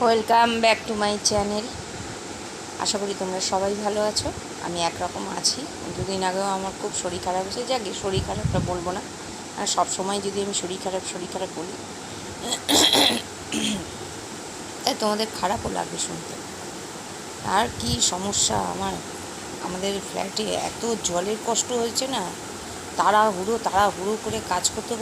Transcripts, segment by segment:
Welcome back to my channel. আশা করি তোমরা সবাই ভালো আছো। আমি একরকম আছি। দুদিন আগেও আমার খুব শরীর খারাপ হয়েছে। যাকে শরীর খারাপটা বলবো না, আর সবসময় যদি আমি শরীর খারাপ বলি তাই তোমাদের খারাপও লাগবে শুনতে। আর কি সমস্যা আমাদের ফ্ল্যাটে এত জলের কষ্ট হয়েছে না, তাড়াহুড়ো করে কাজ করতে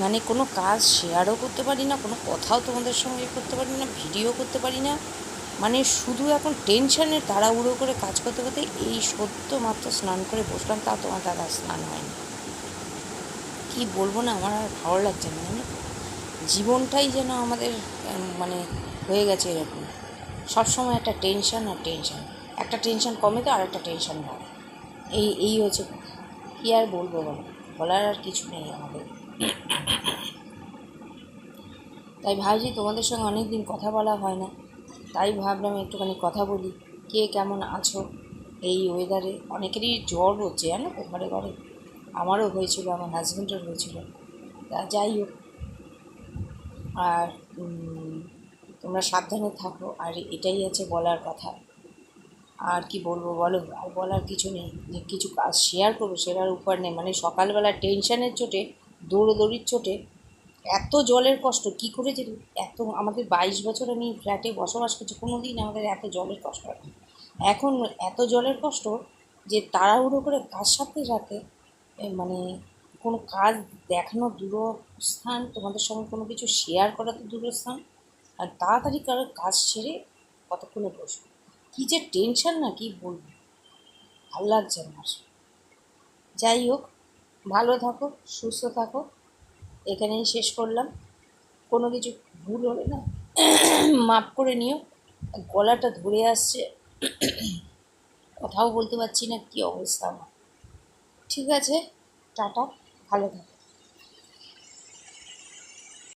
মানে কোনো কাজ শেয়ারও করতে পারি না, কোনো কথাও তোমাদের সঙ্গে করতে পারি না, ভিডিও করতে পারি না। মানে শুধু এখন টেনশানে তাড়াহুড়ো করে কাজ করতে এই সদ্য মাত্র স্নান করে বসলাম, তা তোমার দাদা স্নান হয়নি। কি বলবো না, আমার আর ভালো লাগছে না, জানো তো। জীবনটাই যেন আমাদের মানে হয়ে গেছে এরকম, সবসময় একটা টেনশান আর টেনশান। একটা টেনশান কমে তো আর একটা টেনশান বাড়ে। এই হচ্ছে কথা। কী আর বলবো বলো, বলার আর কিছু নেই আমাদের। তাই ভাবছি তোমাদের সঙ্গে অনেক দিন কথা বলা হয় না, তাই ভাবলাম একটুখানি কথা বলি। কে কেমন আছো এই ওয়েদারে? অনেকেরই জ্বর হচ্ছে জানো তো, ঘরে ঘরে। আমারও হয়েছিল, আমার হাজব্যান্ডের হয়েছিল। তা যাই হোক, আর তোমরা সাবধানে থাকো, আর এটাই আছে বলার কথা। আর কি বলবো বলো, আর বলার কিছু নেই। যে কিছু কাজ শেয়ার করবো সেটার উপর নেই। মানে সকালবেলা টেনশানের চোটে, দৌড়োদৌড়ির চোটে এত জলের কষ্ট কী করে যে এত, আমাদের 22 বছর আমি ফ্ল্যাটে বসবাস করছি, কোনো দিন আমাদের এত জলের কষ্ট হয় না। এখন এত জলের কষ্ট যে তাড়াহুড়ো করে কাজ সারতে মানে কোনো কাজ দেখানো দূরস্থান, তোমাদের সঙ্গে কোনো কিছু শেয়ার করা তো দূরস্থান। আর তাড়াতাড়ি কাজ সেরে কতক্ষণে বসবো, কী যে টেনশন না, কি বলবো, ভাল লাগছে না আর। যাই হোক, ভালো থাকো, সুস্থ থাকো, এখানেই শেষ করলাম। কোনো কিছু ভুল হলে না মাপ করে নিও। গলাটা ধরে আসছে, কথাও বলতে পারছি না, কী অবস্থা আমার। ঠিক আছে, টাটা, ভালো থাকো।